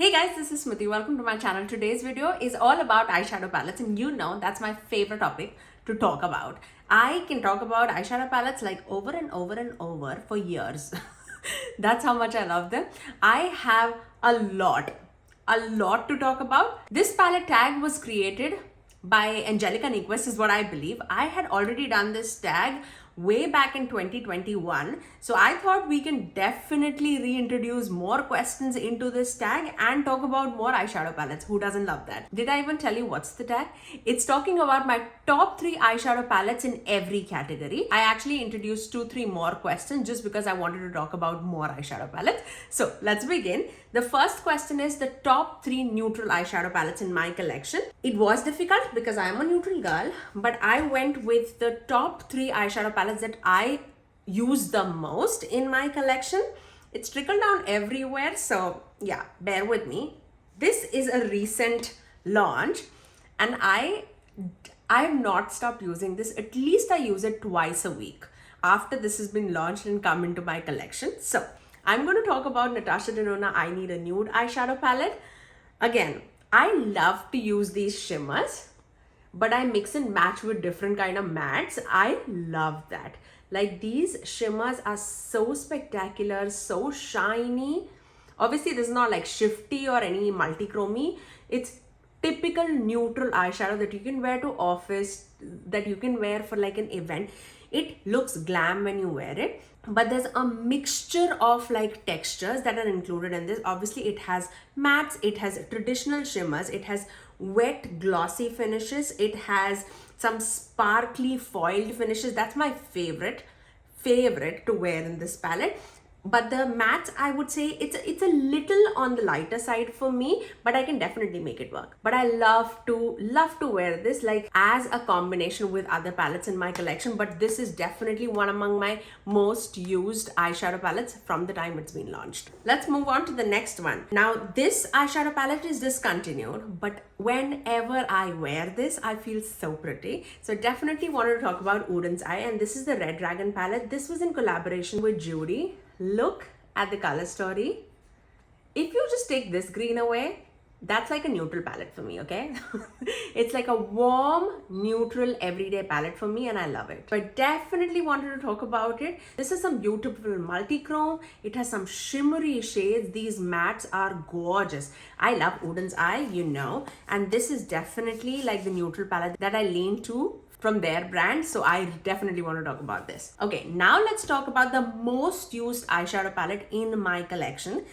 Hey guys, this is Smithy. Welcome to my channel. Today's video is all about eyeshadow palettes, and you know that's my favorite topic to talk about. I can talk about eyeshadow palettes like over and over and over for years. That's how much I love them. I have a lot to talk about. This palette tag was created by Angelica Nyquist is what I believe. I had already done this tag way back in 2021, so I thought we can definitely reintroduce more questions into this tag and talk about more eyeshadow palettes. Who doesn't love that? Did I even tell you what's the tag? It's talking about my top 3 eyeshadow palettes in every category. I actually introduced 2-3 more questions just because I wanted to talk about more eyeshadow palettes. So let's begin. The first question is the top 3 neutral eyeshadow palettes in my collection. It was difficult because I'm a neutral girl, but I went with the top 3 eyeshadow palettes that I use the most in my collection. It's trickled down everywhere, so yeah, bear with me. This is a recent launch and I have not stopped using this. At least I use it twice a week after this has been launched and come into my collection. So I'm going to talk about Natasha Denona I Need a Nude eyeshadow palette. Again, I love to use these shimmers, but I mix and match with different kind of mattes. I love that. Like, these shimmers are so spectacular, so shiny. Obviously, this is not like shifty or any multi-chromey. It's typical neutral eyeshadow that you can wear to office, that you can wear for like an event. It looks glam when you wear it, but there's a mixture of like textures that are included in this. Obviously, it has mattes, it has traditional shimmers, it has wet glossy finishes, it has some sparkly foiled finishes. That's my favorite to wear in this palette. But the mattes, I would say it's a little on the lighter side for me, but I can definitely make it work. But I love to wear this like as a combination with other palettes in my collection. But this is definitely one among my most used eyeshadow palettes from the time it's been launched. Let's move on to the next one. Now, this eyeshadow palette is discontinued, but whenever I wear this, I feel so pretty. So definitely wanted to talk about Odens Eye, and this is the Red Dragon palette. This was in collaboration with Judy. Look at the color story. If you just take this green away, that's like a neutral palette for me, okay? It's like a warm, neutral, everyday palette for me, and I love it. But definitely wanted to talk about it. This is some beautiful multi-chrome. It has some shimmery shades. These mattes are gorgeous. I love Odens Eye, you know, and this is definitely like the neutral palette that I lean to from their brand, so I definitely want to talk about this. Okay, now let's talk about the most used eyeshadow palette in my collection,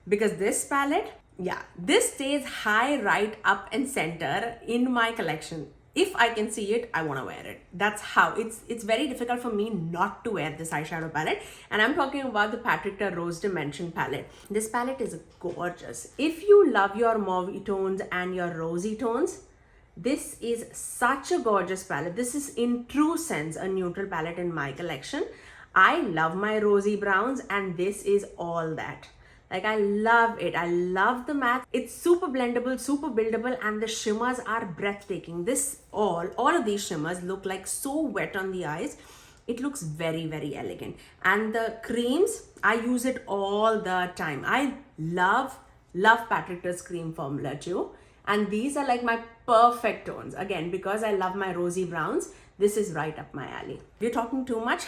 because this palette, yeah, this stays high right up and center in my collection. If I can see it, I want to wear it. That's how it's very difficult for me not to wear this eyeshadow palette. And I'm talking about the Patrick Rose Dimension palette. This palette is gorgeous. If you love your mauve tones and your rosy tones, this is such a gorgeous palette. This is in true sense a neutral palette in my collection. I love my rosy browns, and this is all that. Like, I love it. I love the matte. It's super blendable, super buildable, and the shimmers are breathtaking. All of these shimmers look like so wet on the eyes. It looks very, very elegant. And the creams, I use it all the time. I love Patrick cream formula too. And these are like my perfect tones. Again, because I love my rosy browns, this is right up my alley. We're talking too much.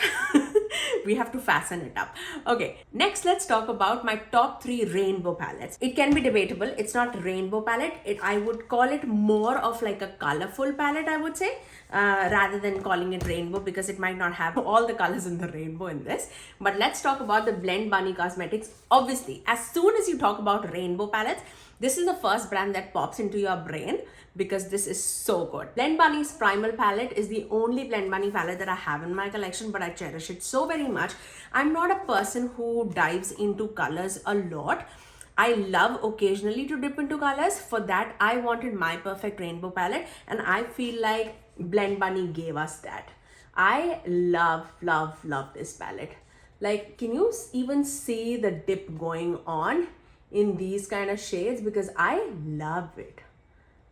We have to fasten it up. Okay, next let's talk about my top 3 rainbow palettes. It can be debatable. It's not a rainbow palette. I would call it more of like a colorful palette, I would say, rather than calling it rainbow, because it might not have all the colors in the rainbow in this. But let's talk about the Blend Bunny Cosmetics. Obviously, as soon as you talk about rainbow palettes, this is the first brand that pops into your brain because this is so good. Blend Bunny's Primal palette is the only Blend Bunny palette that I have in my collection, but I cherish it so very much. I'm not a person who dives into colors a lot. I love occasionally to dip into colors. For that, I wanted my perfect rainbow palette, and I feel like Blend Bunny gave us that. I love this palette. Like, can you even see the dip going on in these kind of shades? Because I love it.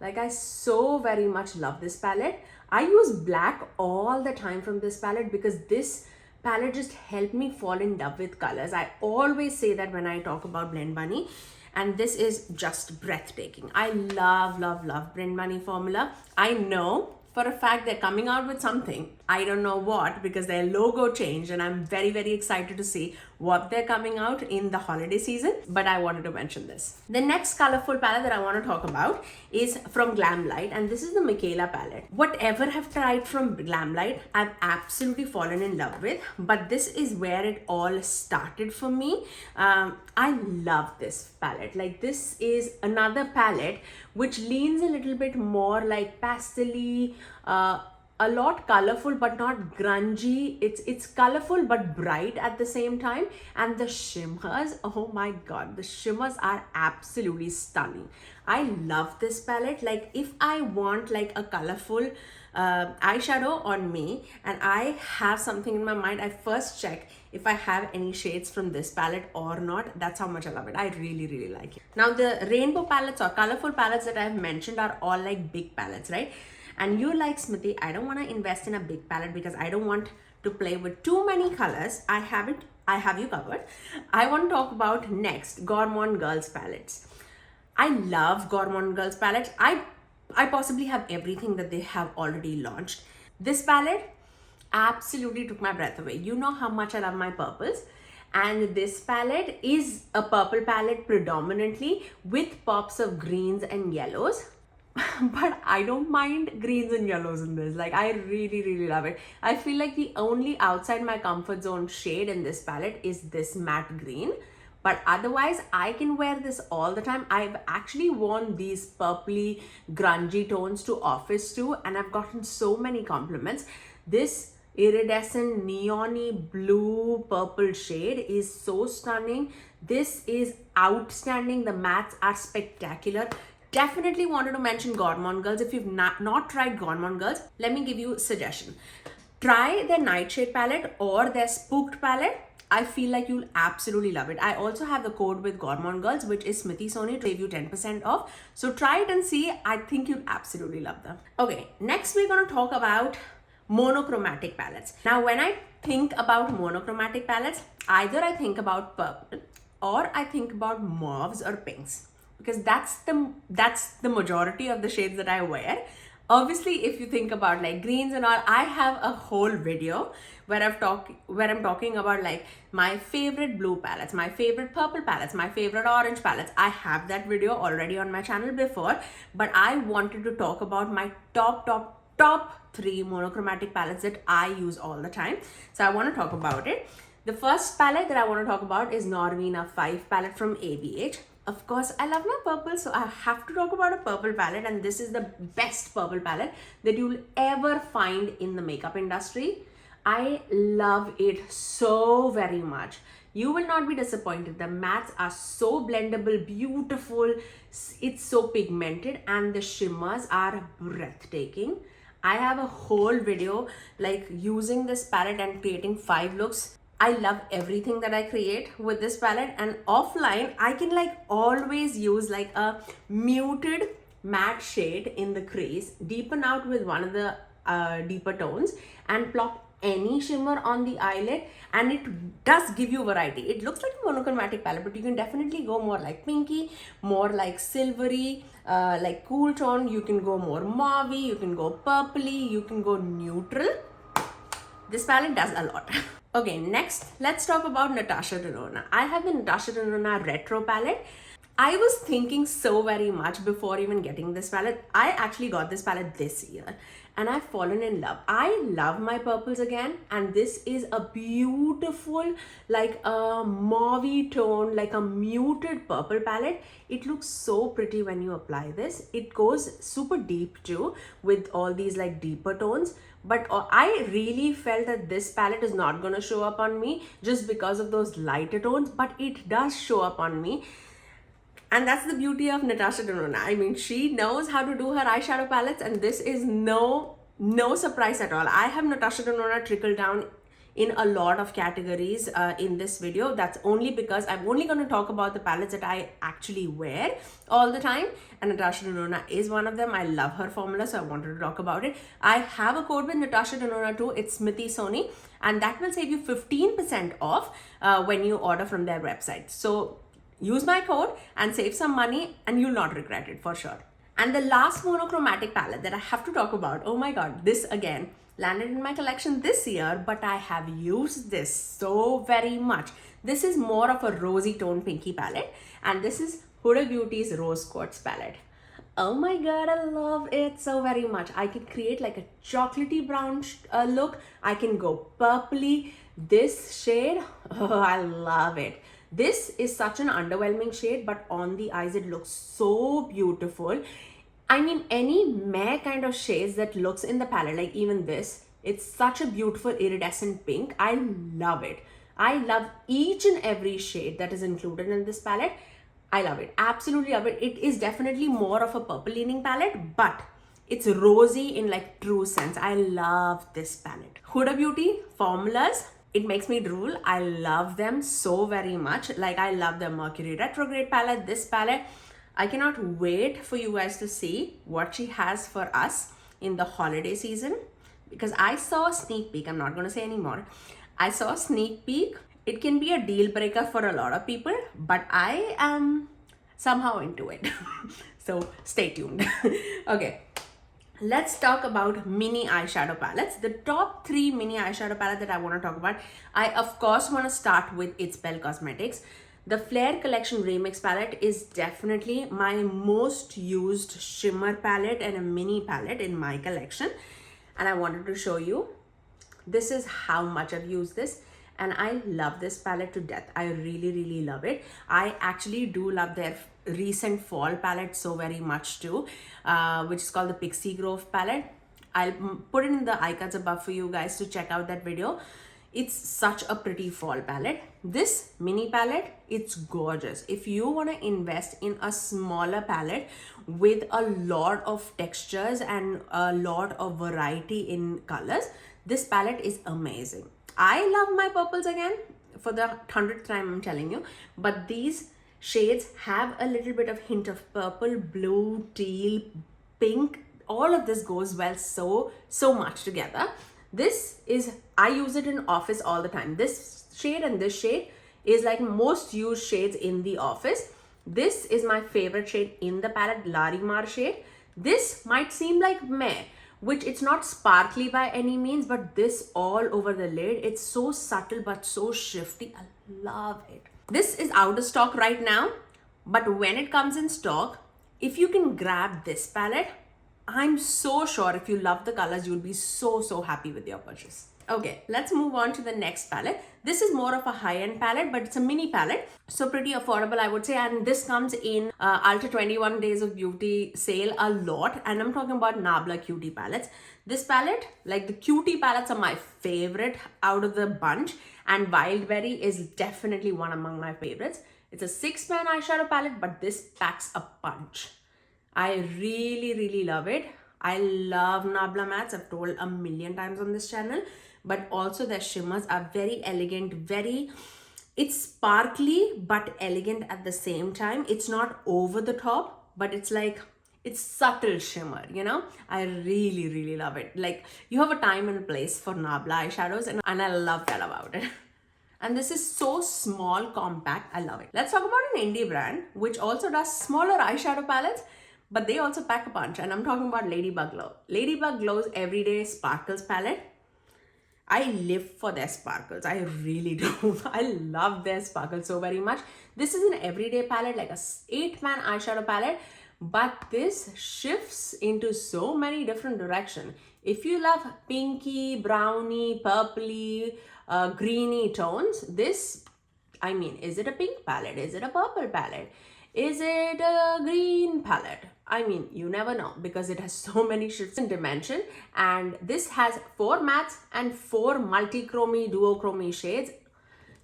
Like, I so very much love this palette. I use black all the time from this palette because this palette just helped me fall in love with colors. I always say that when I talk about Blend Bunny. and this is just breathtaking. I love, love, love Brand Money formula. I know for a fact they're coming out with something. I don't know what, because their logo changed, and I'm very, very excited to see what they're coming out in the holiday season, but I wanted to mention this. The next colorful palette that I want to talk about is from Glamlite, and this is the Mikayla palette. Whatever I've tried from Glamlite, I've absolutely fallen in love with, but this is where it all started for me. I love this palette. Like, this is another palette which leans a little bit more like pastel-y, a lot colorful but not grungy. It's colorful but bright at the same time, and the shimmers, oh my god, the shimmers are absolutely stunning. I love this palette. Like, if I want like a colorful eyeshadow on me and I have something in my mind, I first check if I have any shades from this palette or not. That's how much I love it. I really, really like it. Now, the rainbow palettes or colorful palettes that I've mentioned are all like big palettes, right? And you're like, Smithy, I don't want to invest in a big palette because I don't want to play with too many colors. I have you covered. I want to talk about next Gourmande Girls palettes. I love Gourmande Girls palettes. I possibly have everything that they have already launched. This palette absolutely took my breath away. You know how much I love my purples. And this palette is a purple palette predominantly with pops of greens and yellows. But I don't mind greens and yellows in this. Like, I really, really love it. I feel like the only outside my comfort zone shade in this palette is this matte green. But otherwise, I can wear this all the time. I've actually worn these purpley, grungy tones to office too, and I've gotten so many compliments. This iridescent neon-y blue purple shade is so stunning. This is outstanding. The mattes are spectacular. Definitely wanted to mention Gourmande Girls. If you've not tried Gourmande Girls, let me give you a suggestion. Try their Nightshade palette or their Spooked palette. I feel like you'll absolutely love it. I also have the code with Gourmande Girls, which is Smithy Sony, to save you 10% off. So try it and see. I think you'll absolutely love them. Okay, next we're going to talk about monochromatic palettes. Now, when I think about monochromatic palettes, either I think about purple or I think about mauves or pinks, because that's the majority of the shades that I wear. Obviously, if you think about like greens and all, I have a whole video where I'm talking about like my favorite blue palettes, my favorite purple palettes, my favorite orange palettes. I have that video already on my channel before, but I wanted to talk about my top 3 monochromatic palettes that I use all the time. So I want to talk about it. The first palette that I want to talk about is Norvina 5 palette from ABH. Of course, I love my purple, so I have to talk about a purple palette, and this is the best purple palette that you'll ever find in the makeup industry. I love it so very much. You will not be disappointed. The mattes are so blendable, beautiful. It's so pigmented, and the shimmers are breathtaking. I have a whole video like using this palette and creating 5 looks. I love everything that I create with this palette, and offline I can like always use like a muted matte shade in the crease, deepen out with one of the deeper tones, and plop any shimmer on the eyelid, and it does give you variety. It looks like a monochromatic palette, but you can definitely go more like pinky, more like silvery, like cool tone. You can go more mauvey, you can go purpley, you can go neutral. This palette does a lot. Okay, next, let's talk about Natasha Denona. I have the Natasha Denona Retro palette. I was thinking so very much before even getting this palette. I actually got this palette this year and I've fallen in love. I love my purples again, and this is a beautiful, like a mauve tone, like a muted purple palette. It looks so pretty when you apply this. It goes super deep too with all these like deeper tones. But I really felt that this palette is not going to show up on me just because of those lighter tones, but it does show up on me. And that's the beauty of Natasha Denona. I mean, she knows how to do her eyeshadow palettes, and this is no surprise at all. I have Natasha Denona trickle down in a lot of categories in this video. That's only because I'm only going to talk about the palettes that I actually wear all the time, and Natasha Denona is one of them. I love her formula, so I wanted to talk about it. I have a code with Natasha Denona too. It's Smithy Sony, and that will save you 15% off when you order from their website. So use my code and save some money, and you'll not regret it for sure. And the last monochromatic palette that I have to talk about, oh my god, this again landed in my collection this year, but I have used this so very much. This is more of a rosy tone pinky palette, and this is Huda Beauty's Rose Quartz palette. Oh my god, I love it so very much. I can create like a chocolatey brown look. I can go purpley. This shade, oh, I love it. This is such an underwhelming shade, but on the eyes it looks so beautiful. I mean, any meh kind of shades that looks in the palette, like even this, it's such a beautiful iridescent pink. I love it. I love each and every shade that is included in this palette. I love it. Absolutely love it. It is definitely more of a purple leaning palette, but it's rosy in like true sense. I love this palette. Huda Beauty formulas, it makes me drool. I love them so very much. Like I love the Mercury Retrograde palette, this palette. I cannot wait for you guys to see what she has for us in the holiday season, because I saw a sneak peek. I'm not going to say anymore. I saw a sneak peek. It can be a deal breaker for a lot of people, but I am somehow into it. So stay tuned. Okay. Let's talk about mini eyeshadow palettes. The top 3 mini eyeshadow palettes that I want to talk about, I of course want to start with It's Bel Cosmetics. The Flare Collection Remix palette is definitely my most used shimmer palette and a mini palette in my collection. And I wanted to show you, this is how much I've used this. And I love this palette to death. I really, really love it. I actually do love their recent fall palette so very much too, which is called the Pixie Grove palette. I'll put it in the icons above for you guys to check out that video. It's such a pretty fall palette. This mini palette, it's gorgeous. If you want to invest in a smaller palette with a lot of textures and a lot of variety in colors, this palette is amazing. I love my purples again for the 100th time, I'm telling you, but these shades have a little bit of hint of purple, blue, teal, pink. All of this goes well so much together. This is, I use it in office all the time. This shade and this shade is like most used shades in the office. This is my favorite shade in the palette, Larimar shade. This might seem like meh, which it's not sparkly by any means, but this all over the lid, it's so subtle but so shifty. I love it. This is out of stock right now, but when it comes in stock, if you can grab this palette, I'm so sure if you love the colors, you'll be so happy with your purchase. Okay, let's move on to the next palette. This is more of a high-end palette, but it's a mini palette, so pretty affordable, I would say. And this comes in Ultra 21 Days of Beauty sale a lot, and I'm talking about Nabla Cutie palettes. This palette, like the Cutie palettes, are my favorite out of the bunch, and Wildberry is definitely one among my favorites. It's a 6-pan eyeshadow palette, but this packs a punch. I really love it. I love Nabla mattes. I've told a million times on this channel, but also their shimmers are very elegant, it's sparkly but elegant at the same time. It's not over the top, but it's like, it's subtle shimmer, you know? I really love it. Like, you have a time and a place for Nabla eyeshadows, and I love that about it. And this is so small, compact. I love it. Let's talk about an indie brand, which also does smaller eyeshadow palettes, but they also pack a punch, and I'm talking about Ladybug Glow. Ladybug Glow's Everyday Sparkles palette. I live for their sparkles. I really do. I love their sparkles so very much. This is an everyday palette, like a 8-man eyeshadow palette, but this shifts into so many different directions. If you love pinky, browny, purpley, greeny tones, this, I mean, is it a pink palette? Is it a purple palette? Is it a green palette? I mean, you never know, because it has so many shifts in dimension, and this has 4 mattes and 4 multi-chromey, duochromey shades.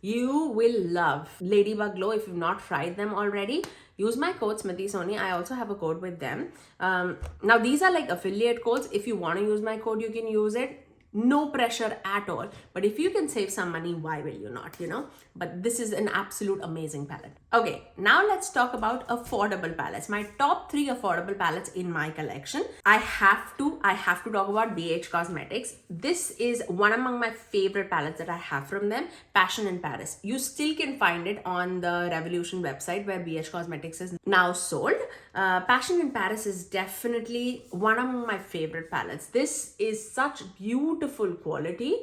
You will love Ladybug Glow if you've not tried them already. Use my code Smithy Sony. I also have a code with them. Now these are like affiliate codes. If you want to use my code, you can use it. no pressure at all. But if you can save some money, why will you not, you know? But this is an absolute amazing palette. Okay, now let's talk about affordable palettes. My top 3 affordable palettes in my collection. I have to talk about BH Cosmetics. This is one among my favorite palettes that I have from them, Passion in Paris. You still can find it on the Revolution website where BH Cosmetics is now sold. Passion in Paris is definitely one among my favorite palettes. This is such beautiful quality.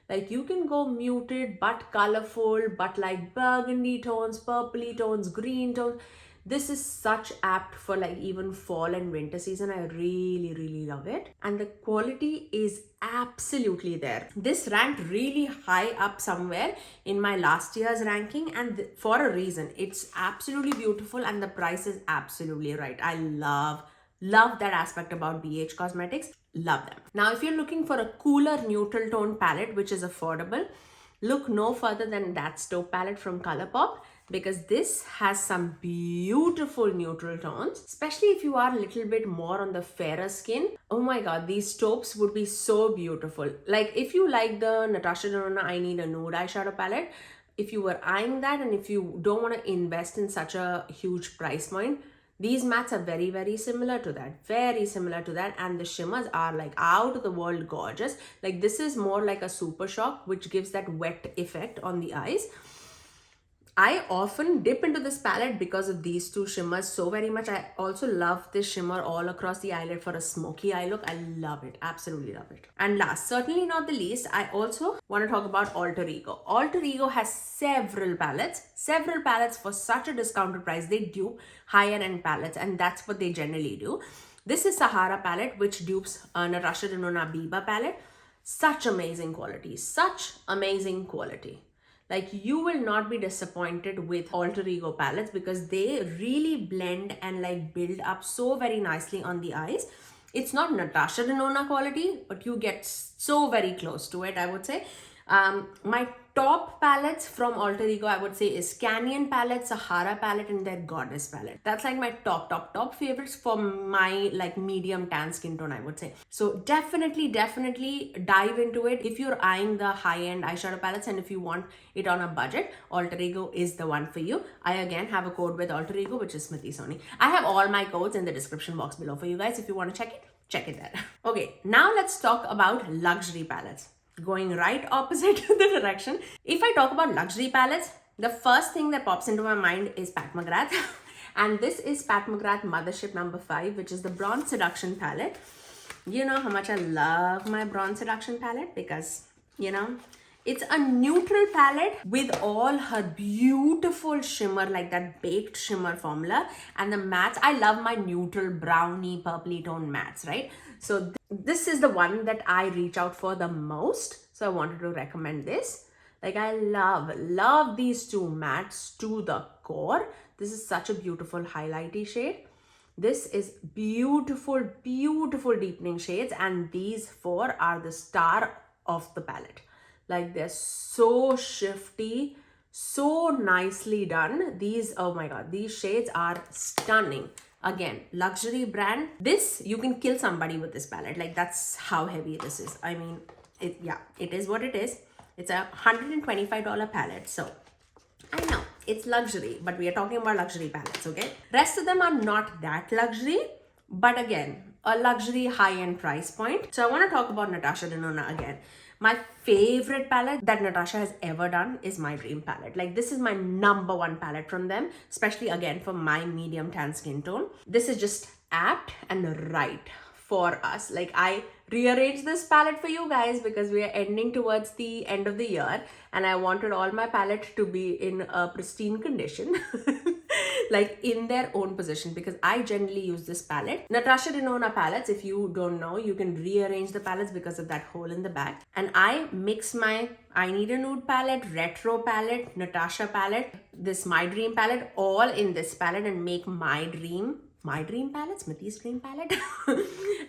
Like, you can go muted but colorful, but like burgundy tones, purpley tones, green tones. This is such apt for like even fall and winter season. I really love it. And the quality is absolutely there. This ranked really high up somewhere in my last year's ranking, and for a reason. It's absolutely beautiful and the price is absolutely right. I love that aspect about BH Cosmetics. Love them. Now, if you're looking for a cooler neutral tone palette which is affordable, look no further than that Stove palette from Colourpop, because this has some beautiful neutral tones, especially if you are a little bit more on the fairer skin. Oh my god, these taupes would be so beautiful. Like, if you like the Natasha Denona I Need a Nude eyeshadow palette, if you were eyeing that and if you don't want to invest in such a huge price point, these mattes are very similar to that, and the shimmers are like out of the world gorgeous. Like, this is more like a super shock, which gives that wet effect on the eyes. I often dip into this palette because of these two shimmers so very much. I also love this shimmer all across the eyelid for a smoky eye look. I love it, absolutely love it. And last, certainly not the least, I also want to talk about Alter Ego. Alter Ego has several palettes for such a discounted price. They dupe higher end palettes, and that's what they generally do. This is Sahara palette, which dupes Natasha Denona Biba palette. Such amazing quality. Like, you will not be disappointed with Alter Ego palettes because they really blend and like build up so very nicely on the eyes. It's not Natasha Denona quality, but you get so very close to it, I would say. My top palettes from Alter Ego, I would say, is Canyon palette, Sahara palette, and their Goddess palette. That's like my top favorites for my like medium tan skin tone, I would say. So definitely dive into it if you're eyeing the high-end eyeshadow palettes, and if you want it on a budget, Alter Ego is the one for you. I again have a code with Alter Ego, which is Smithy Sony. I have all my codes in the description box below for you guys. If you want to check it there. Okay, now let's talk about luxury palettes. Going right opposite the direction. If I talk about luxury palettes, the first thing that pops into my mind is Pat McGrath. And this is Pat McGrath Mothership number 5, which is the Bronze Seduction palette. You know how much I love my Bronze Seduction palette because, you know, it's a neutral palette with all her beautiful shimmer, like that baked shimmer formula. And the mattes, I love my neutral browny purpley tone mattes, right? So this is the one that I reach out for the most. So I wanted to recommend this. Like, I love these two mattes to the core. This is such a beautiful highlighty shade. This is beautiful deepening shades, and these 4 are the star of the palette. Like, they're so shifty, so nicely done. These, oh my god, these shades are stunning. Again, luxury brand. This, you can kill somebody with this palette. Like, that's how heavy this is. I mean, it is what it is. It's a $125 palette. So, I know, it's luxury, but we are talking about luxury palettes, okay? Rest of them are not that luxury, but again, a luxury high-end price point. So I want to talk about Natasha Denona again. My favorite palette that Natasha has ever done is My Dream palette. Like, this is my number 1 palette from them, especially again for my medium tan skin tone. This is just apt and right for us. Like, I rearranged this palette for you guys because we are ending towards the end of the year and I wanted all my palette to be in a pristine condition. Like, in their own position, because I generally use this palette. Natasha Denona palettes, if you don't know, you can rearrange the palettes because of that hole in the back. And I mix my I Need a Nude palette, Retro palette, Natasha palette, this My Dream palette, all in this palette and make My Dream palette, Smithy's Dream palette.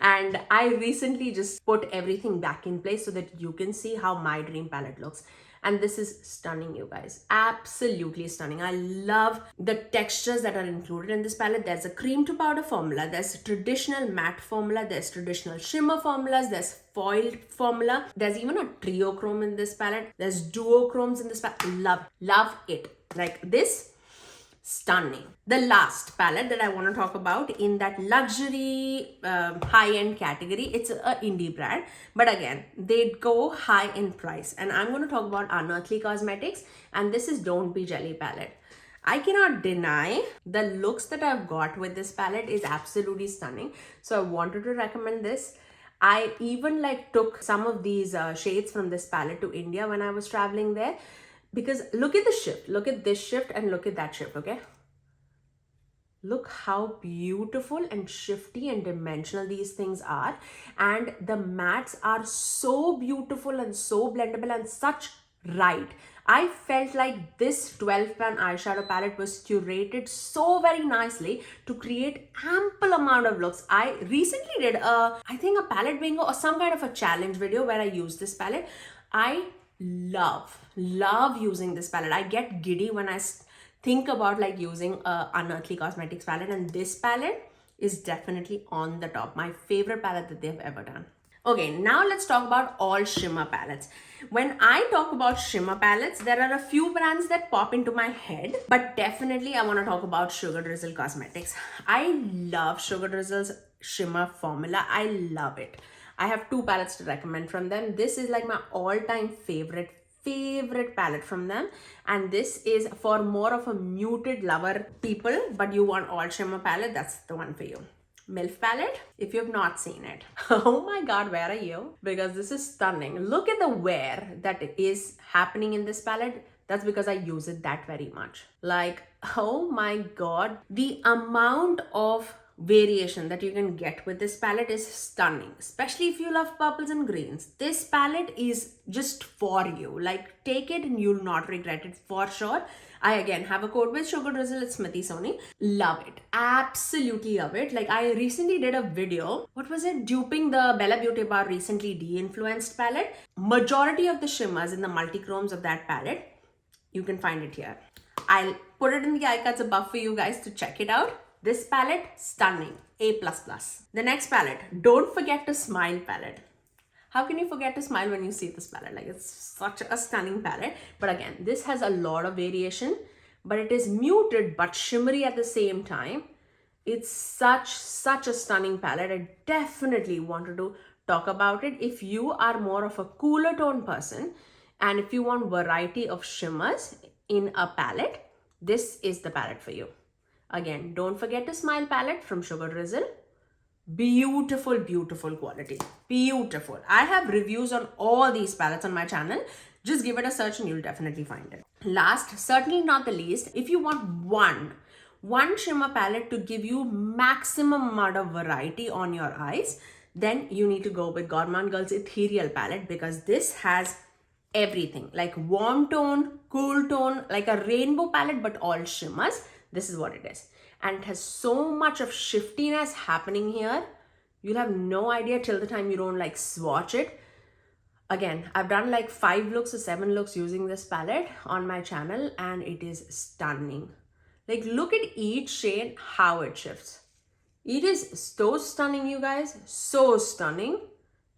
And I recently just put everything back in place so that you can see how My Dream palette looks. And this is stunning, you guys. Absolutely stunning. I love the textures that are included in this palette. There's a cream to powder formula, there's a traditional matte formula, there's traditional shimmer formulas, there's foiled formula, there's even a triochrome in this palette, there's duochromes in this palette. Love it. Like this, stunning. The last palette that I want to talk about in that luxury high-end category, it's a indie brand, but again, they go high in price, and I'm going to talk about Unearthly Cosmetics, and this is Don't Be Jelly palette. I cannot deny the looks that I've got with this palette is absolutely stunning, so I wanted to recommend this. I even like took some of these shades from this palette to India when I was traveling there. Because look at the shift, look at this shift and look at that shift, okay? Look how beautiful and shifty and dimensional these things are. And the mattes are so beautiful and so blendable and such right. I felt like this 12-pan eyeshadow palette was curated so very nicely to create ample amount of looks. I recently did I think a palette bingo or some kind of a challenge video where I used this palette. I love using this palette. I get giddy when I think about like using a Unearthly Cosmetics palette, and this palette is definitely on the top. My favorite palette that they've ever done. Okay, now let's talk about all shimmer palettes. When I talk about shimmer palettes, there are a few brands that pop into my head, but definitely I want to talk about Sugar Drizzle Cosmetics. I love Sugar Drizzle's shimmer formula. I love it. I have two palettes to recommend from them. This is like my all-time favorite palette from them, and this is for more of a muted lover people, but you want all shimmer palette, that's the one for you. MILF palette, if you have not seen it, oh my god, where are you? Because this is stunning. Look at the wear that is happening in this palette. That's because I use it that very much. Like, oh my god, the amount of variation that you can get with this palette is stunning, especially if you love purples and greens. This palette is just for you. Like, take it and you'll not regret it for sure. I again have a code with Sugar Drizzle. It's Smithy Sony. Love it. Absolutely love it. Like, I recently did a video. What was it? Duping the Bella Beauty Bar recently de-influenced palette. Majority of the shimmers in the multi-chromes of that palette, you can find it here. I'll put it in the icons above for you guys to check it out. This palette, stunning. A++. The next palette, Don't Forget to Smile palette. How can you forget to smile when you see this palette? Like, it's such a stunning palette. But again, this has a lot of variation, but it is muted but shimmery at the same time. It's such a stunning palette. I definitely wanted to talk about it. If you are more of a cooler tone person, and if you want variety of shimmers in a palette, this is the palette for you. Again, Don't Forget to Smile palette from Sugar Drizzle. Beautiful, beautiful quality. Beautiful. I have reviews on all these palettes on my channel. Just give it a search and you'll definitely find it. Last, certainly not the least, if you want one shimmer palette to give you maximum amount of variety on your eyes, then you need to go with Gourmande Girls Ethereal palette, because this has everything. Like warm tone, cool tone, like a rainbow palette, but all shimmers. This is what it is. And it has so much of shiftiness happening here. You'll have no idea till the time you don't like swatch it. Again, I've done like 5 looks or 7 looks using this palette on my channel, and it is stunning. Like, look at each shade, how it shifts. It is so stunning, you guys. So stunning.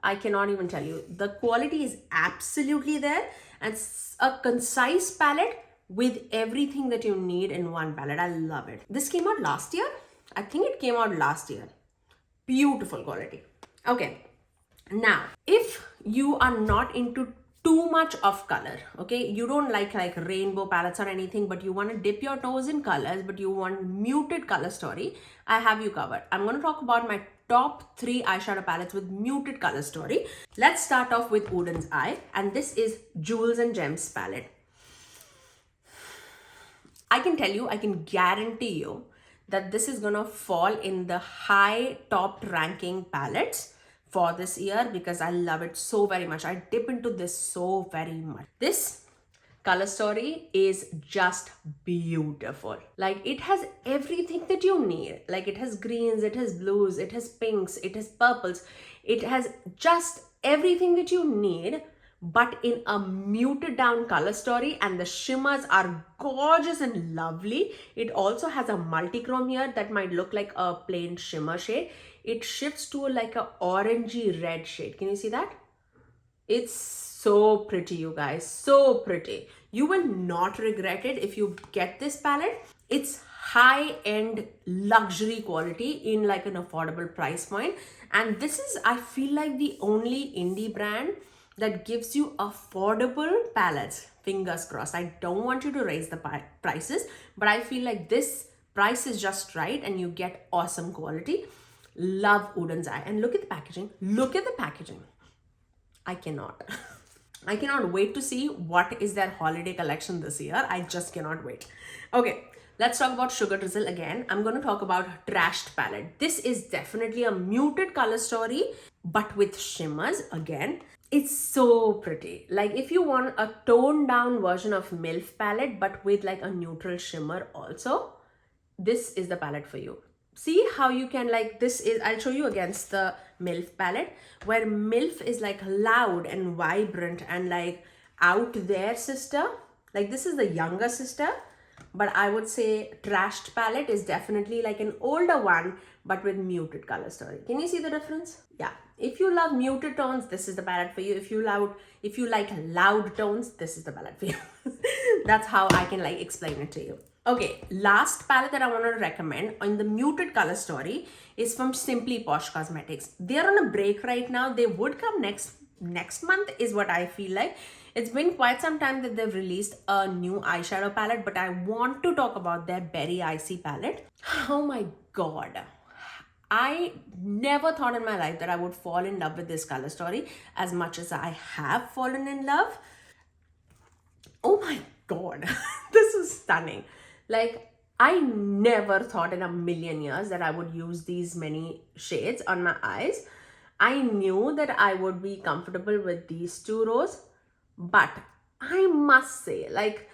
I cannot even tell you. The quality is absolutely there, and it's a concise palette with everything that you need in one palette. I love it. This came out last year. I think it came out last year. Beautiful quality. Okay. Now, if you are not into too much of color, okay, you don't like rainbow palettes or anything, but you want to dip your toes in colors, but you want muted color story, I have you covered. I'm going to talk about my top 3 eyeshadow palettes with muted color story. Let's start off with Odens Eye, and this is Jewels and Gems palette. I can tell you, I can guarantee you that this is gonna fall in the high top ranking palettes for this year, because I love it so very much. I dip into this so very much. This color story is just beautiful. Like, it has everything that you need. Like, it has greens, it has blues, it has pinks, it has purples. It has just everything that you need but in a muted down color story, and the shimmers are gorgeous and lovely. It also has a multi-chrome here that might look like a plain shimmer shade. It shifts to like a orangey red shade. Can you see that? It's so pretty, you guys, so pretty. You will not regret it if you get this palette. It's high-end luxury quality in like an affordable price point. And this is, I feel like, the only indie brand that gives you affordable palettes. Fingers crossed. I don't want you to raise the prices, but I feel like this price is just right and you get awesome quality. Love Odens Eye. And look at the packaging. Look at the packaging. I cannot. I cannot wait to see what is their holiday collection this year. I just cannot wait. Okay, let's talk about Sugar Drizzle again. I'm going to talk about Trashed palette. This is definitely a muted color story, but with shimmers again. It's so pretty. Like if you want a toned down version of MILF palette, but with like a neutral shimmer also, this is the palette for you. See how you can like, this is, I'll show you against the MILF palette, where MILF is like loud and vibrant and like out there sister. Like this is the younger sister, but I would say Trashed palette is definitely like an older one, but with muted color story. Can you see the difference? Yeah. If you love muted tones, this is the palette for you. If you like loud tones, this is the palette for you. That's how I can like explain it to you. Okay, last palette that I want to recommend in the muted color story is from Simply Posh Cosmetics. They're on a break right now. They would come next month is what I feel like. It's been quite some time that they've released a new eyeshadow palette, but I want to talk about their Berry Icy palette. Oh my god. I never thought in my life that I would fall in love with this color story as much as I have fallen in love. Oh my god. This is stunning. Like, I never thought in a million years that I would use these many shades on my eyes. I knew that I would be comfortable with these two rows, but I must say, like,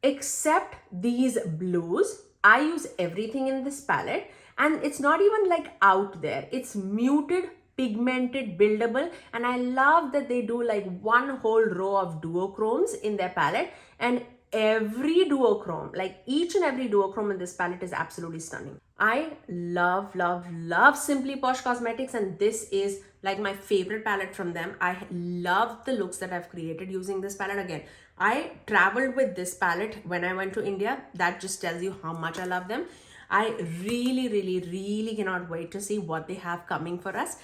except these blues, I use everything in this palette, and it's not even like out there. It's muted, pigmented, buildable, and I love that they do like one whole row of duochromes in their palette, and every duochrome, like each and every duochrome in this palette is absolutely stunning. I love Simply Posh Cosmetics, and this is like my favorite palette from them. I love the looks that I've created using this palette. Again, I traveled with this palette when I went to India. That just tells you how much I love them. I really cannot wait to see what they have coming for us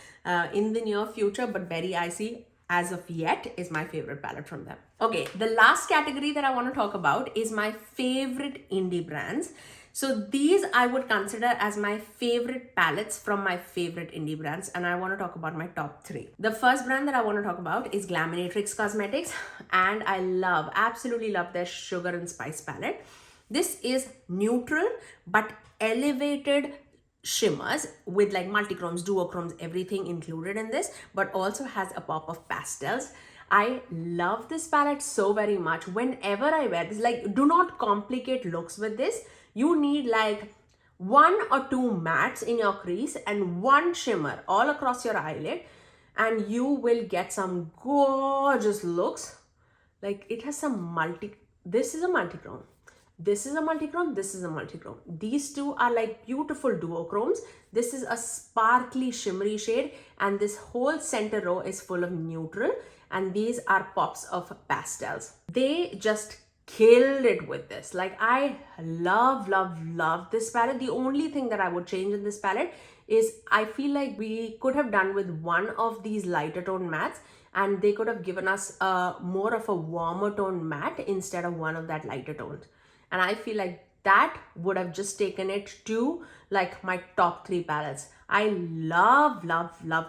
in the near future, but Berry Icy as of yet is my favorite palette from them. Okay, the last category that I want to talk about is my favorite indie brands. So these I would consider as my favorite palettes from my favorite indie brands, and I want to talk about my top 3. The first brand that I want to talk about is Glamlite Cosmetics, and I absolutely love their Sugar and Spice palette. This is neutral but elevated shimmers with like multichromes, duochromes, everything included in this, but also has a pop of pastels. I love this palette so very much. Whenever I wear this, like, do not complicate looks with this. You need like 1 or 2 mattes in your crease and 1 shimmer all across your eyelid, and you will get some gorgeous looks. Like, it has some this is a multichrome. This is a multichrome, this is a multichrome. These two are like beautiful duochromes. This is a sparkly shimmery shade, and this whole center row is full of neutral, and these are pops of pastels. They just killed it with this. Like, I love this palette. The only thing that I would change in this palette is I feel like we could have done with one of these lighter tone mattes, and they could have given us more of a warmer tone matte instead of one of that lighter tones. And I feel like that would have just taken it to like my top 3 palettes. I love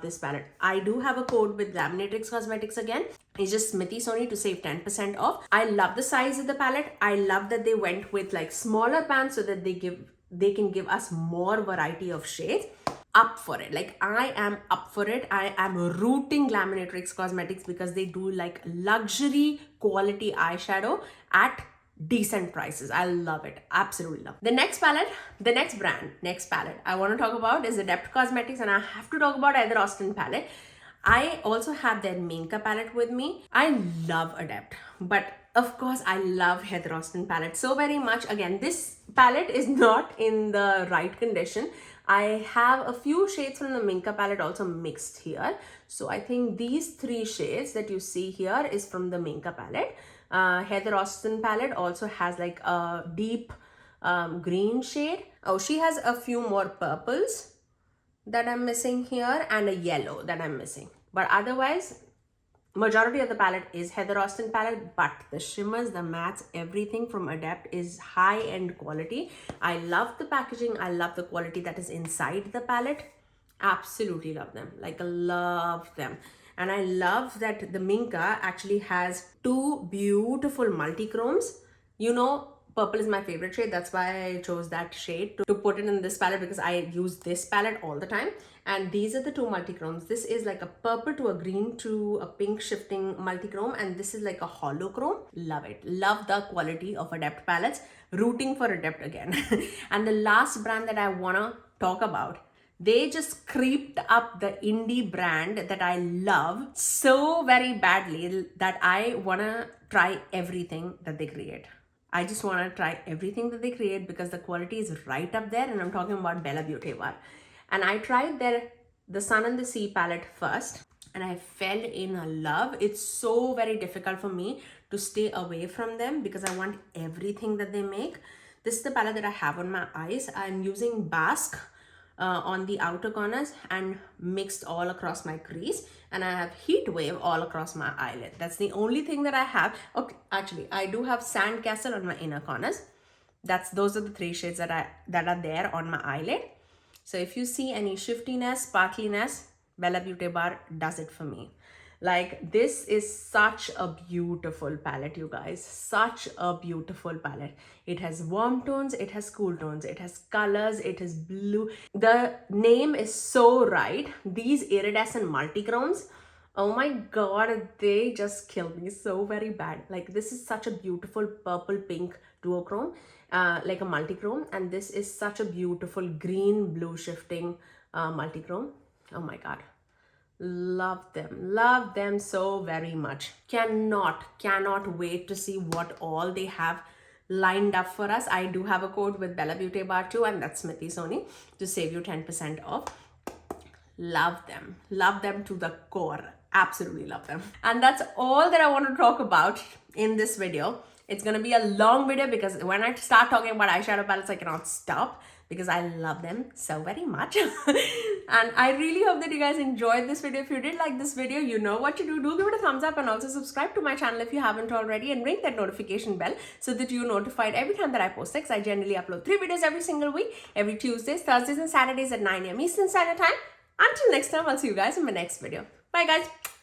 this palette. I do have a code with Glamlite Cosmetics again. It's just Smithy Sony to save 10% off. I love the size of the palette. I love that they went with like smaller pans so that they can give us more variety of shades. Up for it. Like, I am up for it. I am rooting Glamlite Cosmetics because they do like luxury quality eyeshadow at decent prices. I love it. Absolutely love it. The next palette I want to talk about is Adept Cosmetics, and I have to talk about Either Austin palette. I also have their Minka palette with me. I love Adept, but of course I love Heather Austin palette so very much. Again, this palette is not in the right condition. I have a few shades from the Minka palette also mixed here. So I think these 3 shades that you see here is from the Minka palette. Heather Austin palette also has like a deep green shade. Oh, she has a few more purples that I'm missing here and a yellow that I'm missing. But otherwise, majority of the palette is Heather Austin palette, but the shimmers, the mattes, everything from Adept is high-end quality. I love the packaging. I love the quality that is inside the palette. Absolutely love them. Like, love them. And I love that the Minka actually has 2 beautiful multi-chromes. You know, purple is my favorite shade. That's why I chose that shade to put it in this palette, because I use this palette all the time. And these are the 2 multi-chromes. This is like a purple to a green to a pink shifting multi-chrome, and this is like a holochrome. Love it. Love the quality of Adept palettes. Rooting for Adept again. And the last brand that I wanna talk about, they just creeped up the indie brand that I love so very badly that I wanna try everything that they create. I just want to try everything that they create because the quality is right up there, and I'm talking about Bella Beauty Bar. And I tried their The Sun and the Sea palette first, and I fell in love. It's so very difficult for me to stay away from them because I want everything that they make. This is the palette that I have on my eyes. I'm using Basque on the outer corners and mixed all across my crease, and I have Heat Wave all across my eyelid. That's the only thing that I have. Okay, actually I do have Sandcastle on my inner corners. Those are the 3 shades that are there on my eyelid. So if you see any shiftiness, sparkliness, Bella Beauty Bar does it for me. Like, this is such a beautiful palette, you guys. Such a beautiful palette. It has warm tones, it has cool tones, it has colors, it is blue. The name is so right. These iridescent multichromes, oh my god, they just kill me so very bad. Like, this is such a beautiful purple pink duochrome, like a multichrome, and this is such a beautiful green blue shifting multichrome. Oh my god, love them so very much. Cannot wait to see what all they have lined up for us. I do have a code with Bella Beauty Bar too, and that's Smithy Sony, to save you 10% off. Love them to the core. Absolutely love them. And that's all that I want to talk about in this video. It's gonna be a long video because when I start talking about eyeshadow palettes, I cannot stop because I love them so very much. And I really hope that you guys enjoyed this video. If you did like this video, you know what to do. Do give it a thumbs up, and also subscribe to my channel if you haven't already, and ring that notification bell so that you're notified every time that I post it. I generally upload 3 videos every single week, every Tuesdays, Thursdays, and Saturdays at 9 AM Eastern Standard Time. Until next time, I'll see you guys in my next video. Bye guys.